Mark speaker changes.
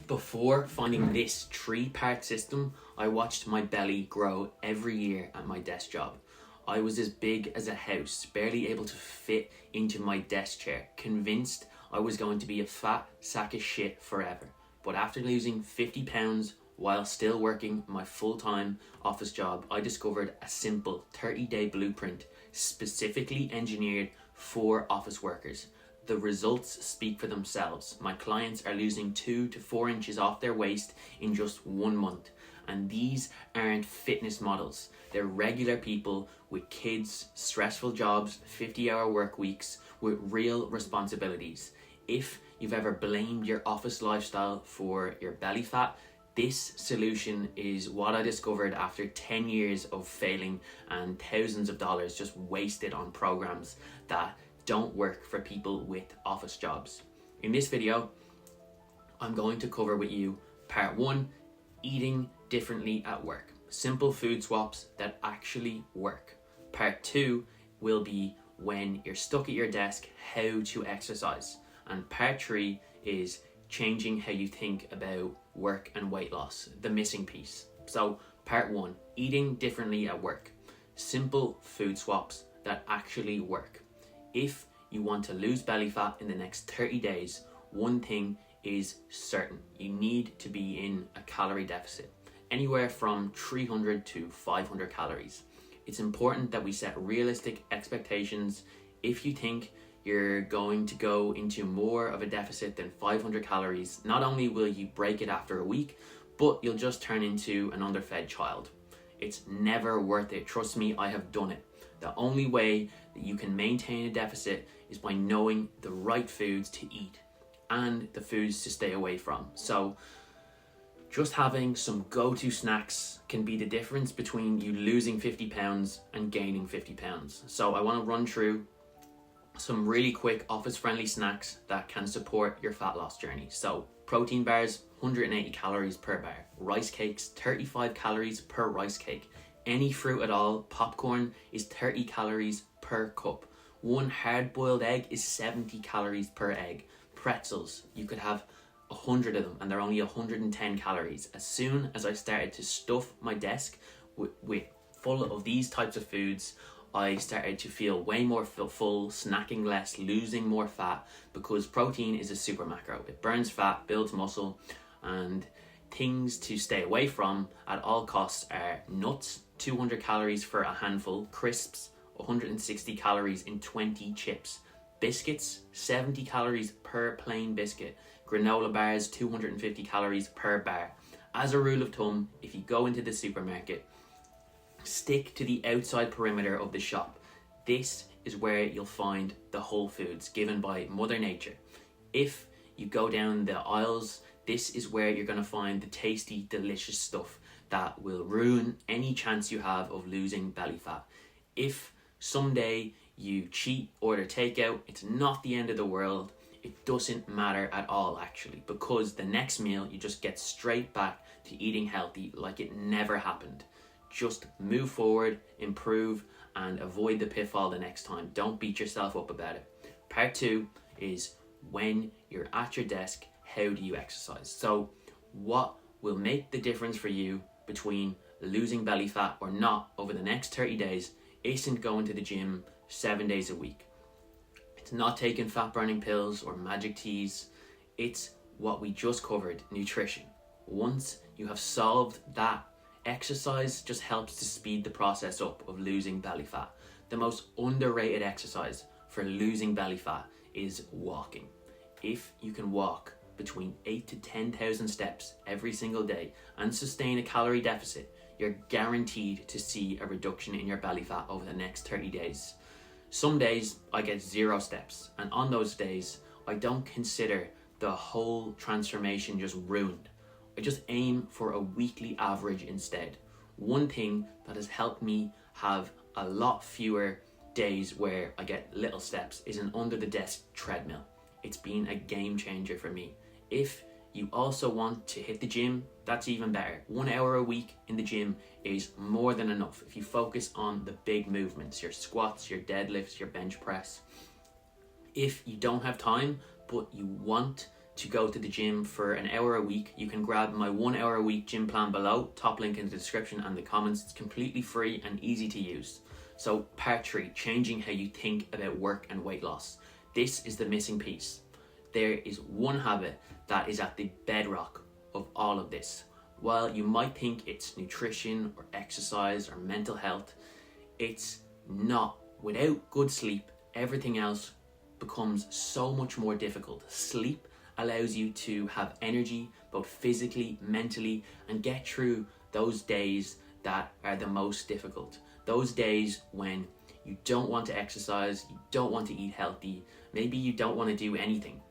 Speaker 1: Before finding this 3-part system, I watched my belly grow every year at my desk job. I was as big as a house, barely able to fit into my desk chair, convinced I was going to be a fat sack of shit forever. But after losing 50 pounds while still working my full-time office job, I discovered a simple 30-day blueprint specifically engineered for office workers. The results speak for themselves. My clients are losing 2 to 4 inches off their waist in just 1 month. And these aren't fitness models. They're regular people with kids, stressful jobs, 50-hour work weeks, with real responsibilities. If you've ever blamed your office lifestyle for your belly fat, this solution is what I discovered after 10 years of failing and thousands of dollars just wasted on programs that don't work for people with office jobs. In this video, I'm going to cover with you part 1, eating differently at work. Simple food swaps that actually work. Part 2 will be when you're stuck at your desk, how to exercise. And part 3 is changing how you think about work and weight loss, the missing piece. So part 1, eating differently at work. Simple food swaps that actually work. If you want to lose belly fat in the next 30 days, one thing is certain. You need to be in a calorie deficit, anywhere from 300 to 500 calories. It's important that we set realistic expectations. If you think you're going to go into more of a deficit than 500 calories, not only will you break it after a week, but you'll just turn into an underfed child. It's never worth it. Trust me, I have done it. The only way that you can maintain a deficit is by knowing the right foods to eat and the foods to stay away from. So just having some go-to snacks can be the difference between you losing 50 pounds and gaining 50 pounds. So I want to run through some really quick office-friendly snacks that can support your fat loss journey. So protein bars, 180 calories per bar. Rice cakes, 35 calories per rice cake. Any fruit at all. Popcorn is 30 calories per cup. 1 hard-boiled egg is 70 calories per egg. Pretzels, you could have 100 of them and they're only 110 calories. As soon as I started to stuff my desk with full of these types of foods, I started to feel way more full, snacking less, losing more fat, because protein is a super macro. It burns fat, builds muscle, and things to stay away from at all costs are nuts, 200 calories for a handful, crisps, 160 calories in 20 chips, biscuits, 70 calories per plain biscuit, granola bars, 250 calories per bar. As a rule of thumb, if you go into the supermarket, stick to the outside perimeter of the shop. This is where you'll find the whole foods given by Mother Nature. If you go down the aisles, this is where you're going to find the tasty, delicious stuff that will ruin any chance you have of losing belly fat. If someday you cheat, order takeout, it's not the end of the world. It doesn't matter at all, actually, because the next meal you just get straight back to eating healthy like it never happened. Just move forward, improve, and avoid the pitfall the next time. Don't beat yourself up about it. Part 2 is when you're at your desk, how do you exercise? So what will make the difference for you between losing belly fat or not over the next 30 days isn't going to the gym 7 days a week. It's not taking fat burning pills or magic teas. It's what we just covered, nutrition. Once you have solved that, exercise just helps to speed the process up of losing belly fat. The most underrated exercise for losing belly fat is walking. If you can walk between 8 to 10,000 steps every single day and sustain a calorie deficit, you're guaranteed to see a reduction in your belly fat over the next 30 days. Some days I get 0 steps, and on those days I don't consider the whole transformation just ruined. I just aim for a weekly average instead. One thing that has helped me have a lot fewer days where I get little steps is an under the desk treadmill. It's been a game changer for me. If you also want to hit the gym, that's even better. 1 hour a week in the gym is more than enough if you focus on the big movements, your squats, your deadlifts, your bench press. If you don't have time, but you want to go to the gym for an hour a week, you can grab my 1 hour a week gym plan below, top link in the description and the comments. It's completely free and easy to use. So part 3, changing how you think about work and weight loss. This is the missing piece. There is one habit that is at the bedrock of all of this. While you might think it's nutrition or exercise or mental health, it's not. Without good sleep, everything else becomes so much more difficult. Sleep allows you to have energy, both physically, mentally, and get through those days that are the most difficult. Those days when you don't want to exercise, you don't want to eat healthy, maybe you don't want to do anything.